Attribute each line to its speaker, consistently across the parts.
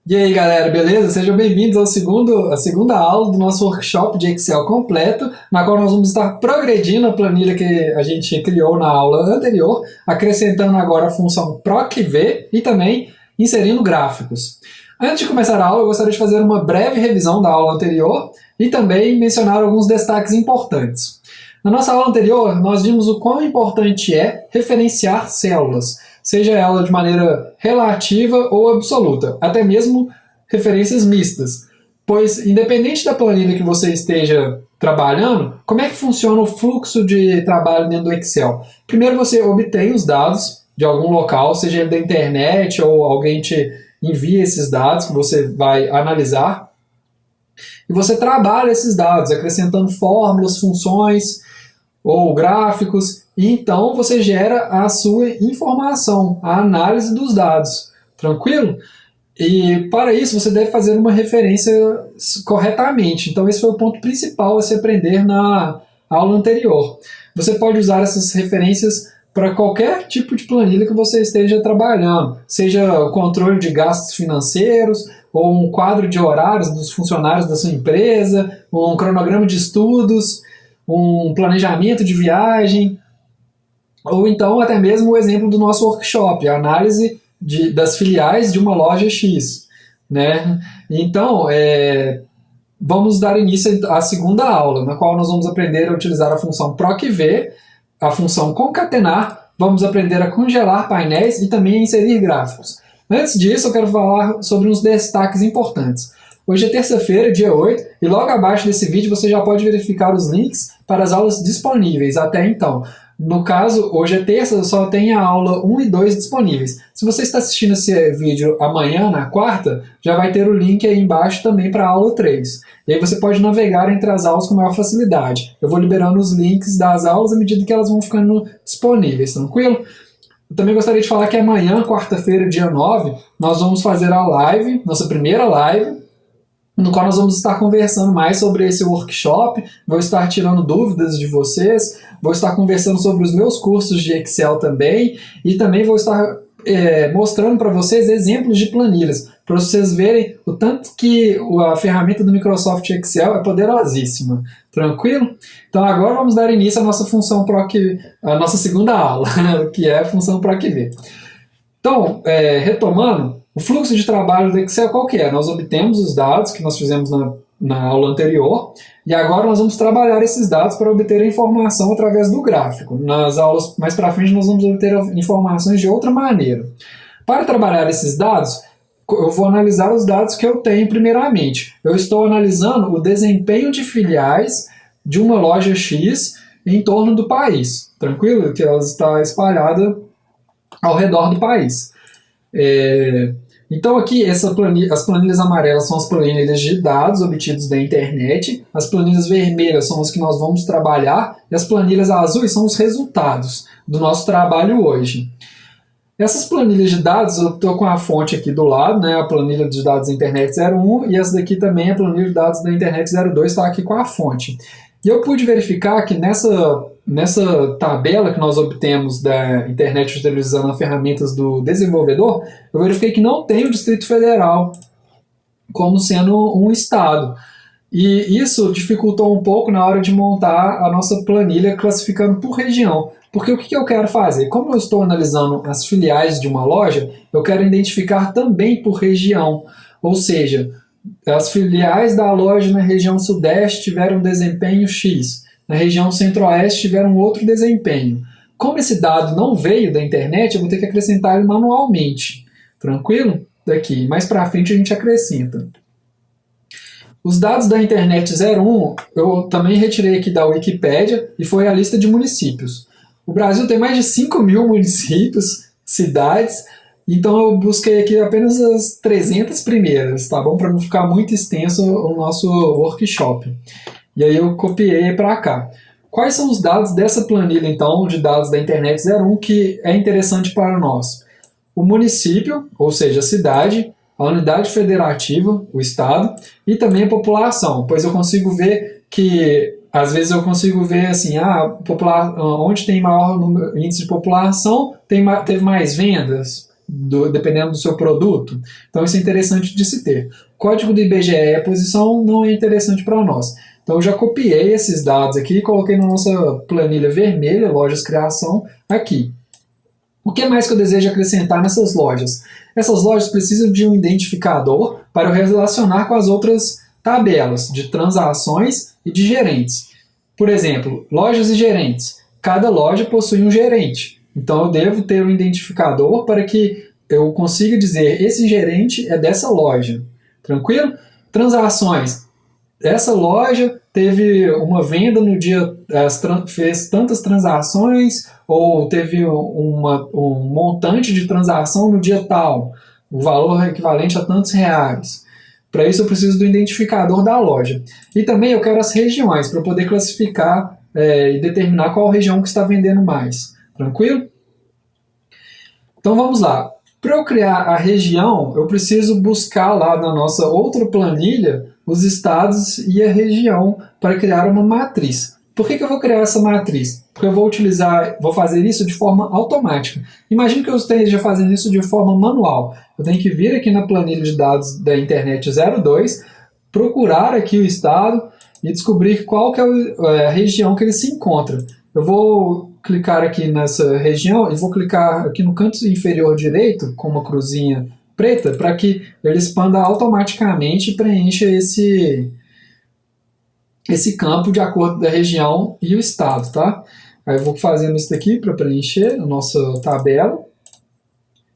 Speaker 1: E aí, galera, beleza? Sejam bem-vindos à segunda aula do nosso workshop de Excel completo, na qual nós vamos estar progredindo a planilha que a gente criou na aula anterior, acrescentando agora a função PROC-V e também inserindo gráficos. Antes de começar a aula, eu gostaria de fazer uma breve revisão da aula anterior e também mencionar alguns destaques importantes. Na nossa aula anterior, nós vimos o quão importante é referenciar células, seja ela de maneira relativa ou absoluta, até mesmo referências mistas. Pois, independente da planilha que você esteja trabalhando, como é que funciona o fluxo de trabalho dentro do Excel? Primeiro você obtém os dados de algum local, seja ele da internet ou alguém te envia esses dados que você vai analisar, e você trabalha esses dados, acrescentando fórmulas, funções ou gráficos, e então você gera a sua informação, a análise dos dados. Tranquilo? E para isso você deve fazer uma referência corretamente. Então esse foi o ponto principal a se aprender na aula anterior. Você pode usar essas referências para qualquer tipo de planilha que você esteja trabalhando, seja o controle de gastos financeiros, ou um quadro de horários dos funcionários da sua empresa, um cronograma de estudos, um planejamento de viagem, ou então até mesmo o exemplo do nosso workshop, a análise das filiais de uma loja X. Né? Então, vamos dar início à segunda aula, na qual nós vamos aprender a utilizar a função PROC-V, a função concatenar, vamos aprender a congelar painéis e também a inserir gráficos. Antes disso, eu quero falar sobre uns destaques importantes. Hoje é terça-feira, dia 8, e logo abaixo desse vídeo você já pode verificar os links para as aulas disponíveis até então. No caso, hoje é terça, só tem a aula 1 e 2 disponíveis. Se você está assistindo esse vídeo amanhã, na quarta, já vai ter o link aí embaixo também para a aula 3. E aí você pode navegar entre as aulas com maior facilidade. Eu vou liberando os links das aulas à medida que elas vão ficando disponíveis, tranquilo? Eu também gostaria de falar que amanhã, quarta-feira, dia 9, nós vamos fazer a live, nossa primeira live, no qual nós vamos estar conversando mais sobre esse workshop, vou estar tirando dúvidas de vocês, vou estar conversando sobre os meus cursos de Excel também, e também vou estar mostrando para vocês exemplos de planilhas, para vocês verem o tanto que a ferramenta do Microsoft Excel é poderosíssima. Tranquilo? Então agora vamos dar início à nossa função PROC, a nossa segunda aula, que é a função PROC-V. Então, retomando, o fluxo de trabalho do Excel qual que é? Nós obtemos os dados que nós fizemos na aula anterior e agora nós vamos trabalhar esses dados para obter a informação através do gráfico. Nas aulas mais para frente nós vamos obter informações de outra maneira. Para trabalhar esses dados, eu vou analisar os dados que eu tenho primeiramente. Eu estou analisando o desempenho de filiais de uma loja X em torno do país. Tranquilo? Que ela está espalhada ao redor do país. Então aqui as planilhas amarelas são as planilhas de dados obtidos da internet, as planilhas vermelhas são as que nós vamos trabalhar e as planilhas azuis são os resultados do nosso trabalho hoje. Essas planilhas de dados, eu estou com a fonte aqui do lado, né, a planilha de dados da internet 01, e essa daqui também, a planilha de dados da internet 02, está aqui com a fonte. E eu pude verificar que nessa tabela que nós obtemos da internet utilizando as ferramentas do desenvolvedor, eu verifiquei que não tem o Distrito Federal como sendo um estado. E isso dificultou um pouco na hora de montar a nossa planilha classificando por região. Porque o que eu quero fazer? Como eu estou analisando as filiais de uma loja, eu quero identificar também por região. Ou seja, as filiais da loja na região sudeste tiveram um desempenho X, na região centro-oeste tiveram outro desempenho. Como esse dado não veio da internet, eu vou ter que acrescentar ele manualmente. Tranquilo? Daqui, mais para frente a gente acrescenta. Os dados da internet 01 eu também retirei aqui da Wikipédia e foi a lista de municípios. O Brasil tem mais de 5.000 municípios, cidades, então eu busquei aqui apenas as 300 primeiras, tá bom? Para não ficar muito extenso o nosso workshop. E aí eu copiei para cá. Quais são os dados dessa planilha, então, de dados da internet 01 que é interessante para nós? O município, ou seja, a cidade, a unidade federativa, o estado, e também a população, pois eu consigo ver que, às vezes eu consigo ver assim, onde tem maior índice de população, teve mais vendas, dependendo do seu produto. Então isso é interessante de se ter. Código do IBGE e a posição não é interessante para nós. Então eu já copiei esses dados aqui e coloquei na nossa planilha vermelha, lojas criação, aqui. O que mais que eu desejo acrescentar nessas lojas? Essas lojas precisam de um identificador para eu relacionar com as outras tabelas de transações e de gerentes. Por exemplo, lojas e gerentes. Cada loja possui um gerente. Então eu devo ter um identificador para que eu consiga dizer esse gerente é dessa loja. Tranquilo? Transações. Essa loja teve uma venda no dia, fez tantas transações, ou teve um montante de transação no dia tal, o valor equivalente a tantos reais. Para isso eu preciso do identificador da loja. E também eu quero as regiões, para poder classificar e determinar qual região que está vendendo mais. Tranquilo? Então vamos lá. Para eu criar a região, eu preciso buscar lá na nossa outra planilha os estados e a região para criar uma matriz. Por que eu vou criar essa matriz? Porque eu vou fazer isso de forma automática. Imagine que eu esteja fazendo isso de forma manual. Eu tenho que vir aqui na planilha de dados da internet 02, procurar aqui o estado e descobrir qual que é a região que ele se encontra. Eu vou clicar aqui nessa região e vou clicar aqui no canto inferior direito, com uma cruzinha preta, para que ele expanda automaticamente e preencha esse campo de acordo da região e o estado, tá? Aí eu vou fazendo isso daqui para preencher a nossa tabela,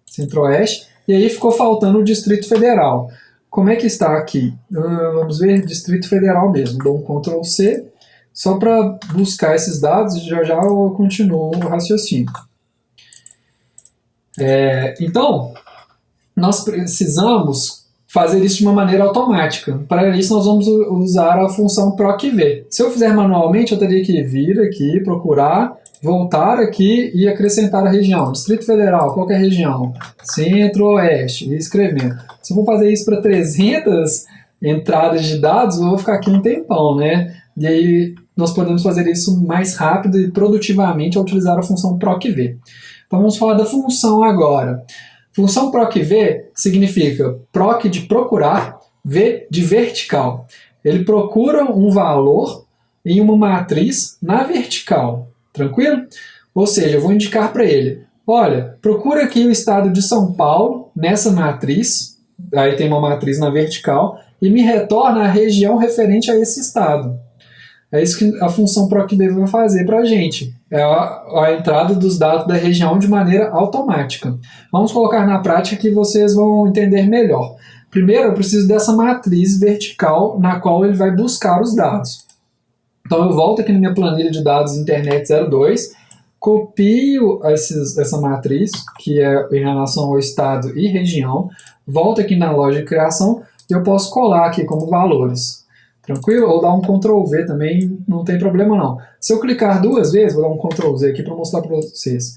Speaker 1: Centro-Oeste, e aí ficou faltando o Distrito Federal. Como é que está aqui? Vamos ver, Distrito Federal mesmo. Dou um Ctrl C, só para buscar esses dados, já eu continuo o raciocínio. Então, nós precisamos fazer isso de uma maneira automática. Para isso, nós vamos usar a função PROC-V. Se eu fizer manualmente, eu teria que vir aqui, procurar, voltar aqui e acrescentar a região. Distrito Federal, qual que é a região? Centro-Oeste, e escrevendo. Se eu for fazer isso para 300 entradas de dados, eu vou ficar aqui um tempão, né? E aí, nós podemos fazer isso mais rápido e produtivamente ao utilizar a função PROC-V. Então, vamos falar da função agora. Função PROC-V significa PROC de procurar, V de vertical. Ele procura um valor em uma matriz na vertical. Tranquilo? Ou seja, eu vou indicar para ele, olha, procura aqui o estado de São Paulo nessa matriz, aí tem uma matriz na vertical, e me retorna a região referente a esse estado. É isso que a função PROC-V vai fazer para a gente. É a entrada dos dados da região de maneira automática. Vamos colocar na prática que vocês vão entender melhor. Primeiro, eu preciso dessa matriz vertical na qual ele vai buscar os dados. Então, eu volto aqui na minha planilha de dados Internet 02, copio essa matriz, que é em relação ao estado e região, volto aqui na loja de criação e eu posso colar aqui como valores. Tranquilo? Ou dar um Ctrl V também, não tem problema não. Se eu clicar duas vezes, vou dar um Ctrl Z aqui para mostrar para vocês.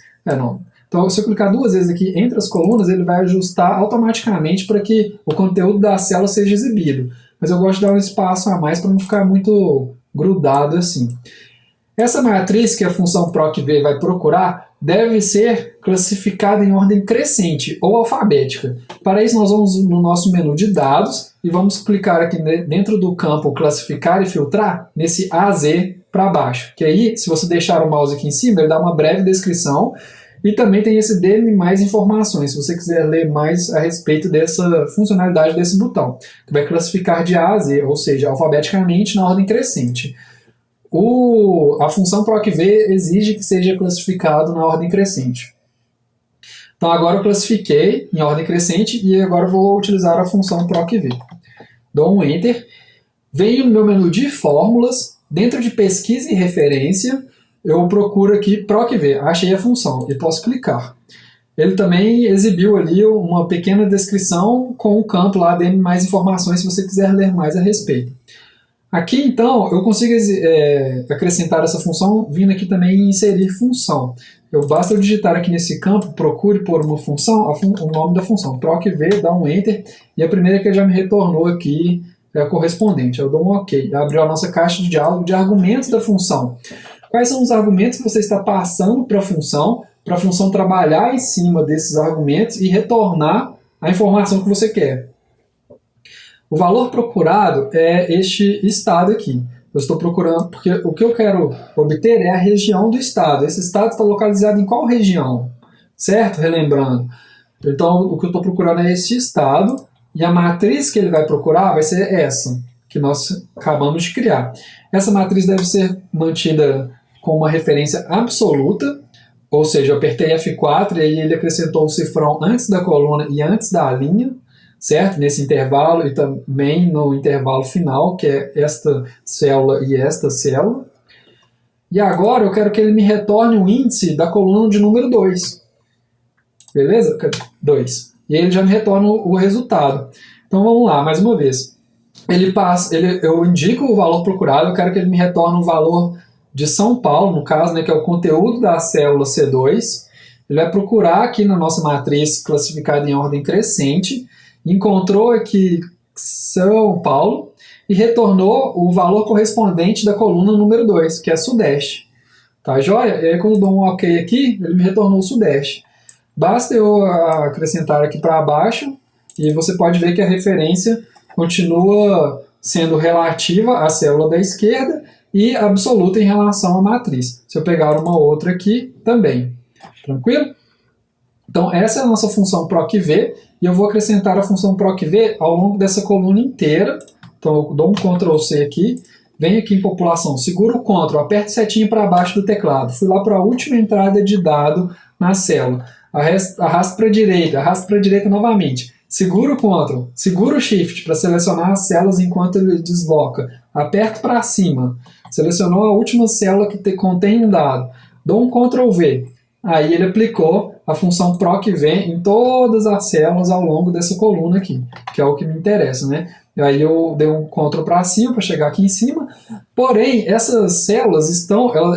Speaker 1: Então, se eu clicar duas vezes aqui entre as colunas, ele vai ajustar automaticamente para que o conteúdo da célula seja exibido. Mas eu gosto de dar um espaço a mais para não ficar muito grudado assim. Essa matriz que a função PROC-V vai procurar deve ser classificada em ordem crescente ou alfabética. Para isso, nós vamos no nosso menu de dados e vamos clicar aqui dentro do campo classificar e filtrar, nesse AZ para baixo. Que aí, se você deixar o mouse aqui em cima, ele dá uma breve descrição e também tem esse dê-me mais informações, se você quiser ler mais a respeito dessa funcionalidade desse botão, que vai classificar de A a Z, ou seja, alfabeticamente na ordem crescente. A função PROC-V exige que seja classificado na ordem crescente. Então agora eu classifiquei em ordem crescente e agora eu vou utilizar a função PROC-V. Dou um Enter, venho no meu menu de fórmulas, dentro de pesquisa e referência, eu procuro aqui PROC-V, achei a função e posso clicar. Ele também exibiu ali uma pequena descrição com o campo lá, dando mais informações se você quiser ler mais a respeito. Aqui, então, eu consigo acrescentar essa função vindo aqui também em inserir função. Basta eu digitar aqui nesse campo, procure por uma função, o nome da função, PROC-V, dá um Enter, e a primeira que já me retornou aqui é a correspondente. Eu dou um OK. Abriu a nossa caixa de diálogo de argumentos da função. Quais são os argumentos que você está passando para a função para a função trabalhar em cima desses argumentos e retornar a informação que você quer. O valor procurado é este estado aqui. Eu estou procurando, porque o que eu quero obter é a região do estado. Esse estado está localizado em qual região? Certo? Relembrando. Então, o que eu estou procurando é esse estado, e a matriz que ele vai procurar vai ser essa, que nós acabamos de criar. Essa matriz deve ser mantida com uma referência absoluta, ou seja, eu apertei F4 e aí ele acrescentou o cifrão antes da coluna e antes da linha, certo? Nesse intervalo e também no intervalo final, que é esta célula e esta célula. E agora eu quero que ele me retorne o índice da coluna de número 2. Beleza? 2. E aí ele já me retorna o resultado. Então vamos lá, mais uma vez. Eu indico o valor procurado, eu quero que ele me retorne o valor de São Paulo, no caso, né, que é o conteúdo da célula C2. Ele vai procurar aqui na nossa matriz classificada em ordem crescente, encontrou aqui São Paulo e retornou o valor correspondente da coluna número 2, que é Sudeste. Tá joia? E aí quando eu dou um OK aqui, ele me retornou o Sudeste. Basta eu acrescentar aqui para baixo e você pode ver que a referência continua sendo relativa à célula da esquerda e absoluta em relação à matriz. Se eu pegar uma outra aqui, também. Tranquilo? Então essa é a nossa função PROC-V e eu vou acrescentar a função PROC-V ao longo dessa coluna inteira. Então eu dou um Ctrl+C aqui, venho aqui em população, seguro o Ctrl, aperto setinha para baixo do teclado, fui lá para a última entrada de dado na célula. Arrasto para a direita novamente. Seguro o Ctrl, seguro o Shift para selecionar as células enquanto ele desloca. Aperto para cima. Selecionou a última célula que contém um dado. Dou um Ctrl+V. Aí ele aplicou a função PROC-V em todas as células ao longo dessa coluna aqui, que é o que me interessa, né? Aí eu dei um Ctrl para cima para chegar aqui em cima. Porém, essas células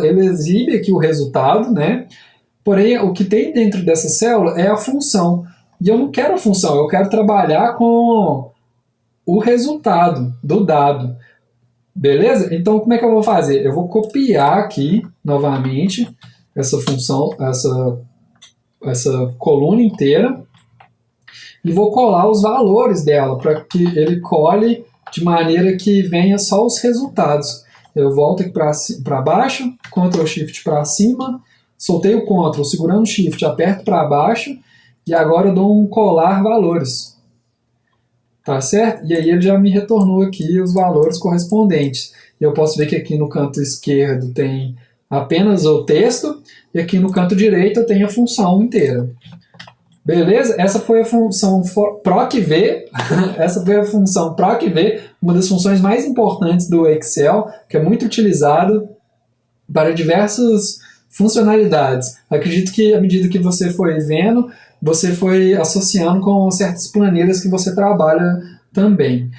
Speaker 1: ele exibe aqui o resultado, né? Porém, o que tem dentro dessa célula é a função. E eu não quero a função, eu quero trabalhar com o resultado do dado. Beleza? Então, como é que eu vou fazer? Eu vou copiar aqui, novamente, essa função, essa coluna inteira, e vou colar os valores dela, para que ele cole de maneira que venha só os resultados. Eu volto aqui para baixo, Ctrl+Shift para cima, soltei o Ctrl, segurando o Shift, aperto para baixo, e agora eu dou um colar valores. Tá certo? E aí ele já me retornou aqui os valores correspondentes. Eu posso ver que aqui no canto esquerdo tem apenas o texto, e aqui no canto direito eu tenho a função inteira. Beleza? Essa foi a função PROC-V. Essa foi a função PROC-V, uma das funções mais importantes do Excel, que é muito utilizado para diversas funcionalidades. Acredito que à medida que você foi vendo, você foi associando com certas planilhas que você trabalha também.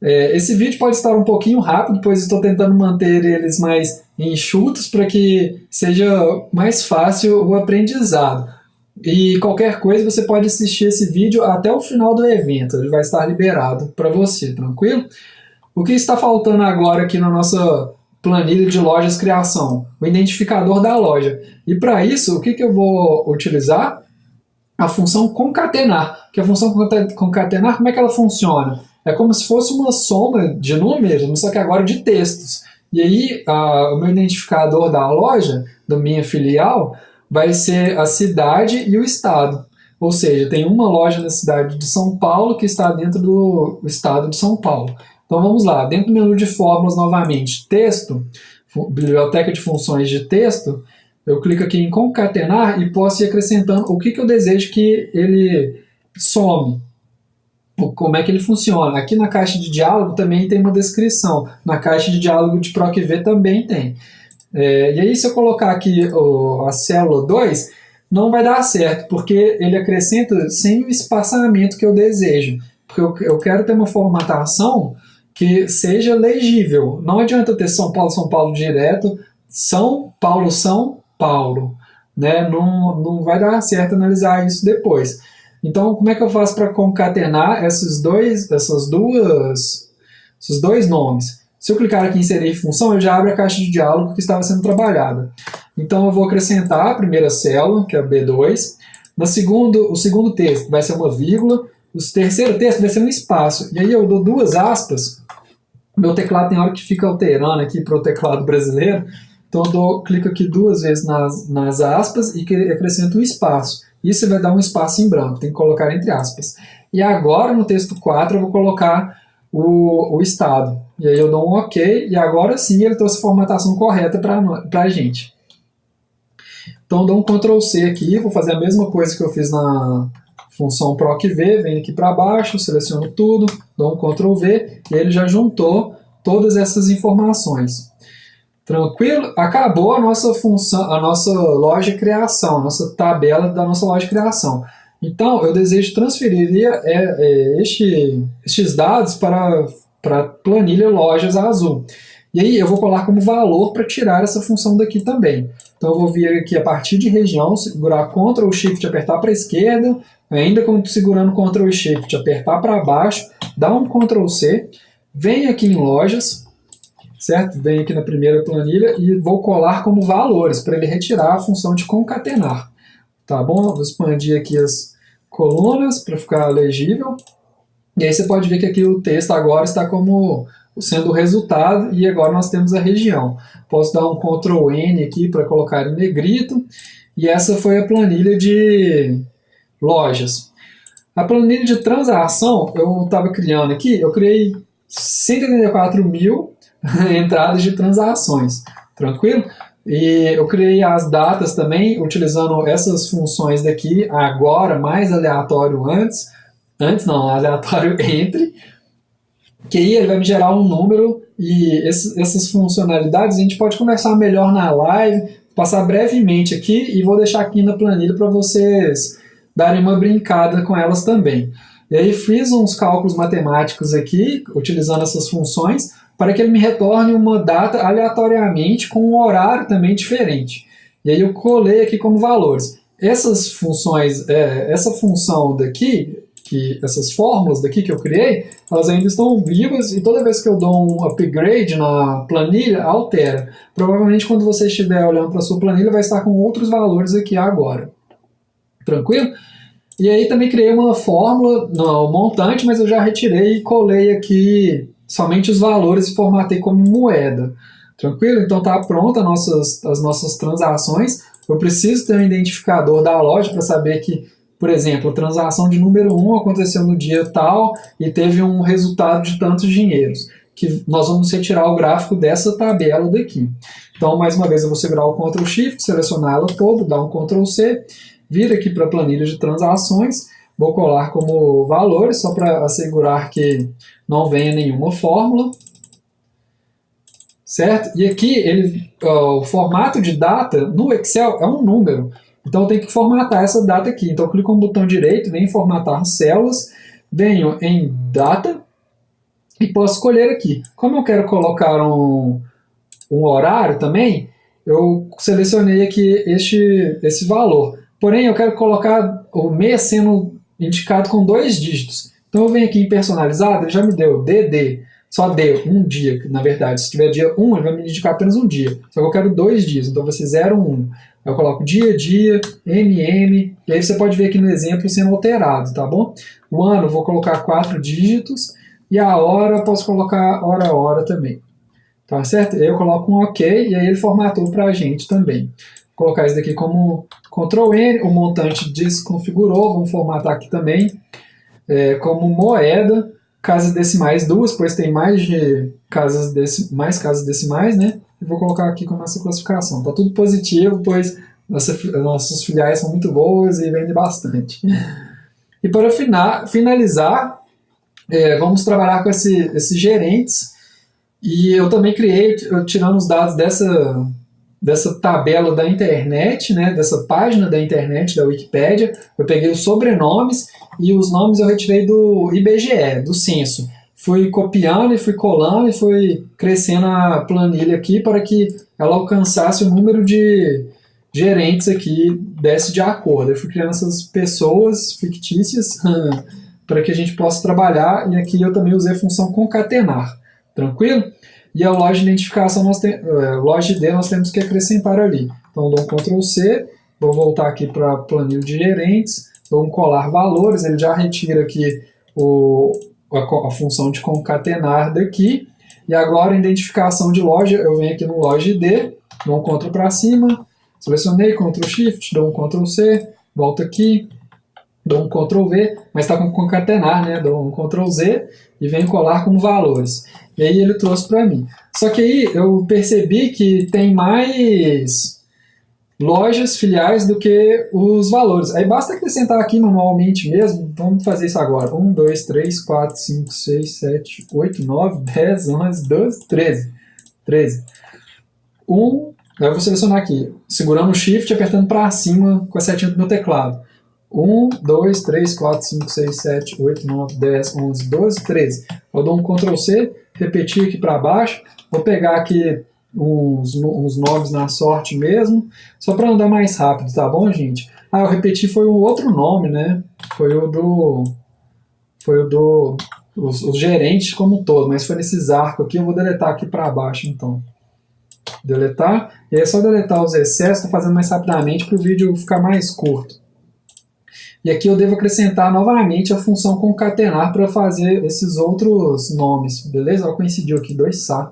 Speaker 1: Esse vídeo pode estar um pouquinho rápido, pois estou tentando manter eles mais enxutos para que seja mais fácil o aprendizado. E qualquer coisa você pode assistir esse vídeo até o final do evento, ele vai estar liberado para você, tranquilo? O que está faltando agora aqui na nossa planilha de lojas criação? O identificador da loja. E para isso, o que eu vou utilizar? A função concatenar. Que a função concatenar, como é que ela funciona? É como se fosse uma soma de números, só que agora de textos. E aí, o meu identificador da loja, da minha filial, vai ser a cidade e o estado. Ou seja, tem uma loja na cidade de São Paulo que está dentro do estado de São Paulo. Então vamos lá, dentro do menu de fórmulas novamente, texto, biblioteca de funções de texto, eu clico aqui em concatenar e posso ir acrescentando o que eu desejo que ele some. Como é que ele funciona. Aqui na caixa de diálogo também tem uma descrição. Na caixa de diálogo de PROC-V também tem. E aí se eu colocar aqui a célula 2, não vai dar certo, porque ele acrescenta sem o espaçamento que eu desejo. Porque eu quero ter uma formatação que seja legível. Não adianta ter São Paulo direto, São Paulo, né? Não vai dar certo analisar isso depois. Então, como é que eu faço para concatenar esses dois nomes? Se eu clicar aqui em inserir função, ele já abre a caixa de diálogo que estava sendo trabalhada. Então eu vou acrescentar a primeira célula, que é a B2. O segundo texto vai ser uma vírgula. O terceiro texto vai ser um espaço. E aí eu dou duas aspas. Meu teclado tem hora que fica alterando aqui para o teclado brasileiro. Então eu clico aqui duas vezes nas aspas e acrescento um espaço. Isso vai dar um espaço em branco, tem que colocar entre aspas. E agora no texto 4 eu vou colocar o estado. E aí eu dou um OK, e agora sim ele trouxe a formatação correta para a gente. Então eu dou um Ctrl C aqui, vou fazer a mesma coisa que eu fiz na função procv, venho aqui para baixo, seleciono tudo, dou um Ctrl V, e ele já juntou todas essas informações. Tranquilo? Acabou a nossa função, a nossa loja de criação, a nossa tabela da nossa loja de criação. Então, eu desejo transferir estes dados para a planilha lojas azul. E aí eu vou colar como valor para tirar essa função daqui também. Então eu vou vir aqui a partir de região, segurar Ctrl Shift, apertar para a esquerda, ainda segurando Ctrl Shift, apertar para baixo, dar um Ctrl C, venho aqui em lojas, certo? Venho aqui na primeira planilha e vou colar como valores, para ele retirar a função de concatenar. Tá bom? Vou expandir aqui as colunas para ficar legível. E aí você pode ver que aqui o texto agora está como sendo o resultado, e agora nós temos a região. Posso dar um Ctrl N aqui para colocar em negrito, e essa foi a planilha de lojas. A planilha de transação, eu estava criando aqui, eu criei 184 mil entradas de transações, tranquilo? E eu criei as datas também, utilizando essas funções daqui, agora, mais aleatório aleatório entre, que aí ele vai me gerar um número, e essas funcionalidades a gente pode conversar melhor na live, passar brevemente aqui, e vou deixar aqui na planilha para vocês darem uma brincada com elas também. E aí fiz uns cálculos matemáticos aqui, utilizando essas funções, para que ele me retorne uma data aleatoriamente com um horário também diferente. E aí eu colei aqui como valores. Essas funções, essa função daqui, essas fórmulas daqui que eu criei, elas ainda estão vivas, e toda vez que eu dou um upgrade na planilha, altera. Provavelmente quando você estiver olhando para a sua planilha, vai estar com outros valores aqui agora. Tranquilo? E aí também criei uma fórmula no montante, mas eu já retirei e colei aqui somente os valores e formatei como moeda. Tranquilo? Então está pronta as nossas transações. Eu preciso ter um identificador da loja para saber que, por exemplo, a transação de número 1 aconteceu no dia tal e teve um resultado de tantos dinheiros, que nós vamos retirar o gráfico dessa tabela daqui. Então, mais uma vez, eu vou segurar o Ctrl Shift, selecionar ela toda, dar um Ctrl C, vir aqui para a planilha de transações, vou colar como valores, só para assegurar que não venha nenhuma fórmula, certo? E aqui, o formato de data no Excel é um número, então eu tenho que formatar essa data aqui. Então eu clico no botão direito, venho em formatar células, venho em data e posso escolher aqui. Como eu quero colocar um horário também, eu selecionei aqui esse valor. Porém, eu quero colocar o mês sendo indicado com 2 dígitos. Então eu venho aqui em personalizado, ele já me deu DD, só D, um dia, na verdade. Se tiver dia 1, ele vai me indicar apenas um dia. Só que eu quero 2 dias, então vai ser 0, 1. Eu coloco dia, MM, e aí você pode ver aqui no exemplo sendo alterado, tá bom? O ano eu vou colocar 4 dígitos, e a hora eu posso colocar hora também. Tá certo? Aí eu coloco um OK, e aí ele formatou para a gente também. Vou colocar isso daqui como Ctrl N, o montante desconfigurou, vamos formatar aqui também, como moeda, casas decimais 2, pois tem mais casas decimais, né? E vou colocar aqui como essa classificação. Tá tudo positivo, pois nossas filiais são muito boas e vendem bastante. E para finalizar, vamos trabalhar com esses gerentes. E eu também criei, tirando os dados dessa tabela da internet, né, dessa página da internet, da Wikipédia, eu peguei os sobrenomes e os nomes eu retirei do IBGE, do censo. Fui copiando e fui colando e fui crescendo a planilha aqui para que ela alcançasse o número de gerentes aqui, desse de acordo. Eu fui criando essas pessoas fictícias para que a gente possa trabalhar, e aqui eu também usei a função concatenar. Tranquilo? E a loja de identificação, loja ID, nós temos que acrescentar ali. Então dou um Ctrl C, vou voltar aqui para planilha de gerentes, dou um colar valores, ele já retira aqui a função de concatenar daqui. E agora, identificação de loja, eu venho aqui no Loja ID, dou um Ctrl para cima, selecionei, Ctrl Shift, dou um Ctrl C, volto aqui, dou um Ctrl V, mas está com concatenar, né? Dou um Ctrl Z e venho colar como valores. E aí ele trouxe para mim. Só que aí eu percebi que tem mais lojas, filiais, do que os valores. Aí basta acrescentar aqui manualmente mesmo. Vamos fazer isso agora. 1, 2, 3, 4, 5, 6, 7, 8, 9, 10, 11, 12, 13. 13. Aí eu vou selecionar aqui, segurando o Shift e apertando para cima com a setinha do meu teclado. 1, 2, 3, 4, 5, 6, 7, 8, 9, 10, 11, 12, 13. Eu dou um Ctrl C, repetir aqui para baixo. Vou pegar aqui uns nomes na sorte mesmo, só para andar mais rápido, tá bom, gente? Ah, eu repeti, foi um outro nome, né? Foi o do os gerentes como um todo, mas foi nesses arcos aqui. Eu vou deletar aqui para baixo, então. Deletar, e é só deletar os excessos, tô fazendo mais rapidamente para o vídeo ficar mais curto. E aqui eu devo acrescentar novamente a função concatenar para fazer esses outros nomes, beleza? Ó, coincidiu aqui, 2 Sá.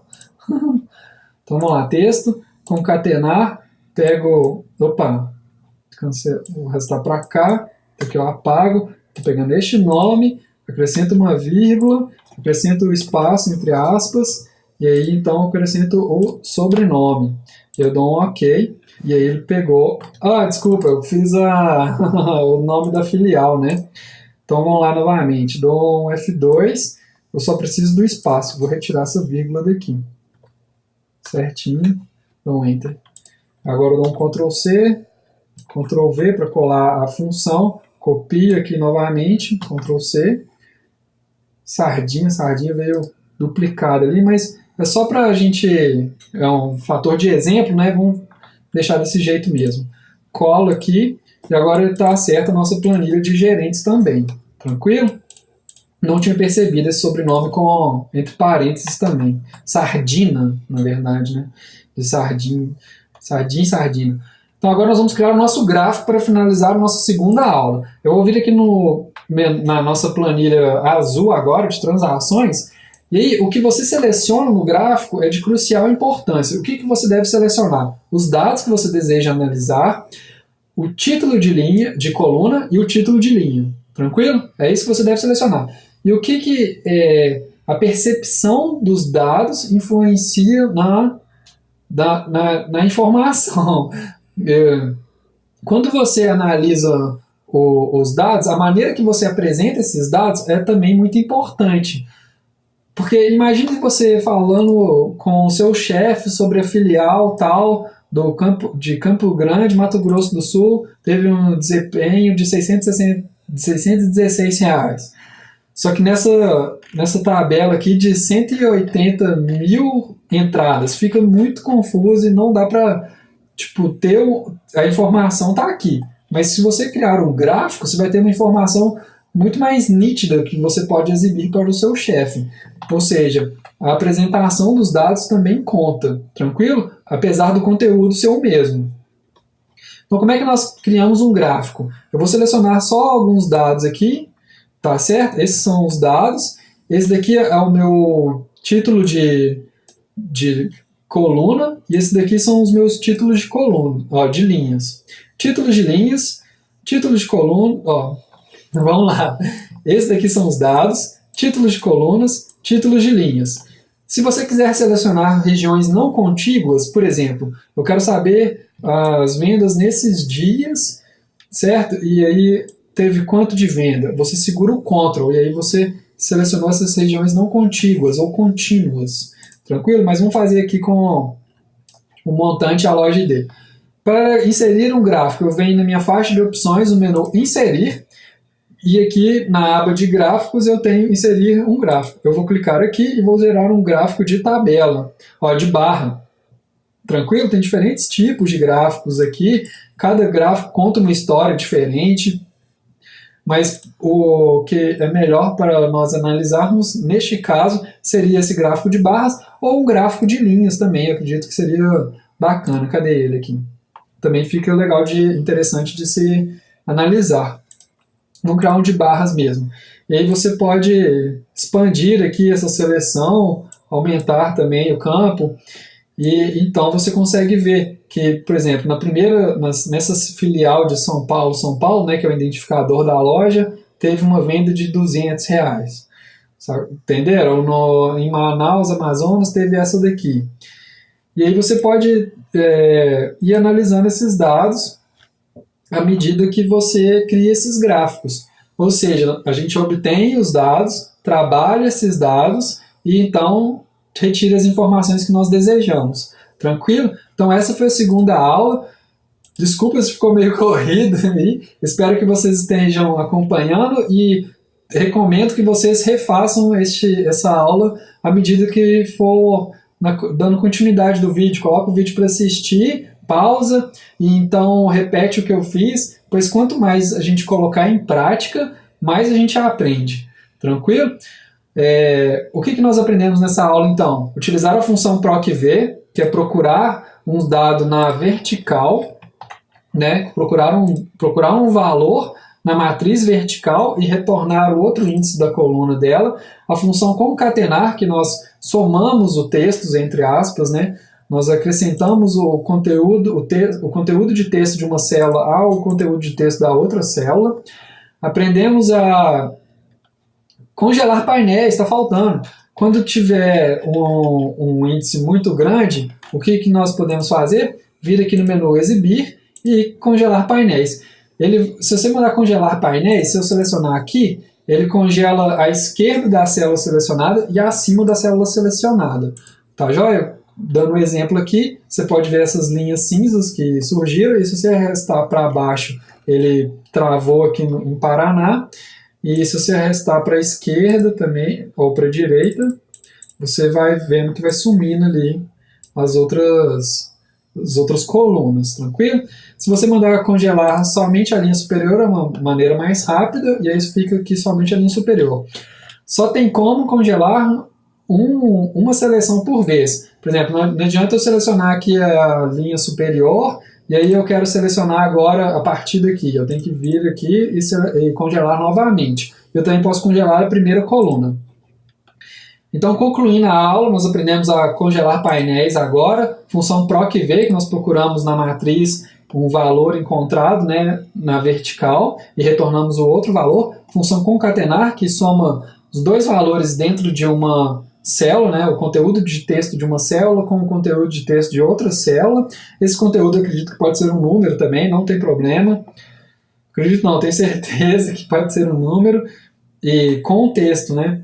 Speaker 1: Então vamos lá, texto, concatenar, pego, opa, vou arrastar para cá, aqui eu apago, estou pegando este nome, acrescento uma vírgula, acrescento o espaço entre aspas, e aí então eu acrescento o sobrenome. Eu dou um OK, e aí ele pegou... Ah, desculpa, eu fiz o nome da filial, né? Então vamos lá novamente, dou um F2, eu só preciso do espaço, vou retirar essa vírgula daqui. Certinho, dou um Enter. Agora eu dou um Ctrl C, Ctrl V para colar a função, copio aqui novamente, Ctrl C. Sardinha veio duplicada ali, mas é só para a gente, é um fator de exemplo, né? Vamos deixar desse jeito mesmo. Colo aqui, e agora está certa a nossa planilha de gerentes também. Tranquilo? Não tinha percebido esse sobrenome entre parênteses também. Sardina, na verdade, né? De sardinha. Sardina. Então agora nós vamos criar o nosso gráfico para finalizar a nossa segunda aula. Eu vou vir aqui na nossa planilha azul agora, de transações, e aí o que você seleciona no gráfico é de crucial importância. O que você deve selecionar? Os dados que você deseja analisar, o título de linha, de coluna e o título de linha. Tranquilo? É isso que você deve selecionar. E o que a percepção dos dados influencia na informação? Quando você analisa os dados, a maneira que você apresenta esses dados é também muito importante. Porque imagine você falando com o seu chefe sobre a filial tal de Campo Grande, Mato Grosso do Sul, teve um desempenho de R$616. Só que nessa tabela aqui de 180 mil entradas, fica muito confuso e não dá para a informação está aqui. Mas se você criar um gráfico, você vai ter uma informação muito mais nítida que você pode exibir para o seu chefe. Ou seja, a apresentação dos dados também conta, tranquilo? Apesar do conteúdo ser o mesmo. Então, como é que nós criamos um gráfico? Eu vou selecionar só alguns dados aqui, tá certo? Esses são os dados. Esse daqui é o meu título de coluna, e esse daqui são os meus títulos de coluna, de linhas. Títulos de linhas, títulos de coluna, vamos lá. Esse daqui são os dados, títulos de colunas, títulos de linhas. Se você quiser selecionar regiões não contíguas, por exemplo, eu quero saber as vendas nesses dias, certo? E aí teve quanto de venda? Você segura o Ctrl e aí você selecionou essas regiões não contíguas ou contínuas. Tranquilo? Mas vamos fazer aqui com o montante e a loja ID. Para inserir um gráfico, eu venho na minha faixa de opções, no menu Inserir, e aqui na aba de gráficos eu tenho Inserir um gráfico. Eu vou clicar aqui e vou gerar um gráfico de tabela, de barra. Tranquilo? Tem diferentes tipos de gráficos aqui, cada gráfico conta uma história diferente, mas o que é melhor para nós analisarmos, neste caso, seria esse gráfico de barras ou um gráfico de linhas também, eu acredito que seria bacana. Cadê ele aqui? também fica legal, interessante de se analisar. No ground de barras mesmo. E aí você pode expandir aqui essa seleção, aumentar também o campo, e então você consegue ver que, por exemplo, nessa filial de São Paulo, né, que é o identificador da loja, teve uma venda de R$ 200. Entenderam? Em Manaus, Amazonas, teve essa daqui. E aí você pode ir analisando esses dados à medida que você cria esses gráficos. Ou seja, a gente obtém os dados, trabalha esses dados e então retira as informações que nós desejamos. Tranquilo? Então essa foi a segunda aula. Desculpa se ficou meio corrido aí. Espero que vocês estejam acompanhando e recomendo que vocês refaçam essa aula à medida que for dando continuidade do vídeo. Coloca o vídeo para assistir, pausa e então repete o que eu fiz, pois quanto mais a gente colocar em prática, mais a gente aprende. Tranquilo? O que nós aprendemos nessa aula então? Utilizar a função procv, que é procurar um dado na vertical, né? procurar um valor na matriz vertical e retornar o outro índice da coluna dela. A função concatenar, que nós somamos o texto, entre aspas, né? Nós acrescentamos o conteúdo de texto de uma célula ao conteúdo de texto da outra célula. Aprendemos a congelar painéis, está faltando. Quando tiver um índice muito grande, o que nós podemos fazer? Vir aqui no menu exibir e congelar painéis. Se você mandar congelar painéis, se eu selecionar aqui, ele congela à esquerda da célula selecionada e acima da célula selecionada. Tá joia? Dando um exemplo aqui, você pode ver essas linhas cinzas que surgiram, e se você arrastar para baixo, ele travou aqui em Paraná, e se você arrastar para a esquerda também, ou para a direita, você vai vendo que vai sumindo ali as outras colunas, tranquilo? Se você mandar congelar somente a linha superior, é uma maneira mais rápida, e aí fica aqui somente a linha superior. Só tem como congelar uma seleção por vez. Por exemplo, não adianta eu selecionar aqui a linha superior, e aí eu quero selecionar agora a partir daqui. Eu tenho que vir aqui e congelar novamente. Eu também posso congelar a primeira coluna. Então, concluindo a aula, nós aprendemos a congelar painéis agora, função procv, que nós procuramos na matriz um valor encontrado, né, na vertical e retornamos o outro valor. Função concatenar, que soma os dois valores dentro de uma célula, né, o conteúdo de texto de uma célula com o conteúdo de texto de outra célula. Esse conteúdo eu acredito que pode ser um número também, não tem problema. Acredito não, tenho certeza que pode ser um número e com o texto, né?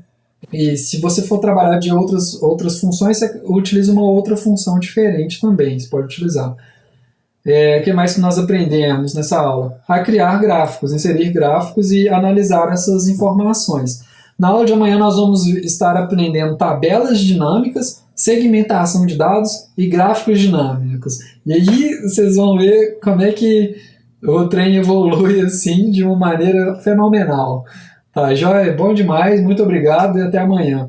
Speaker 1: E se você for trabalhar de outras funções, você utiliza uma outra função diferente também, você pode utilizar. O que mais que nós aprendemos nessa aula? A criar gráficos, inserir gráficos e analisar essas informações. Na aula de amanhã nós vamos estar aprendendo tabelas dinâmicas, segmentação de dados e gráficos dinâmicos. E aí vocês vão ver como é que o trem evolui assim de uma maneira fenomenal. Tá, joia? Bom demais, muito obrigado e até amanhã.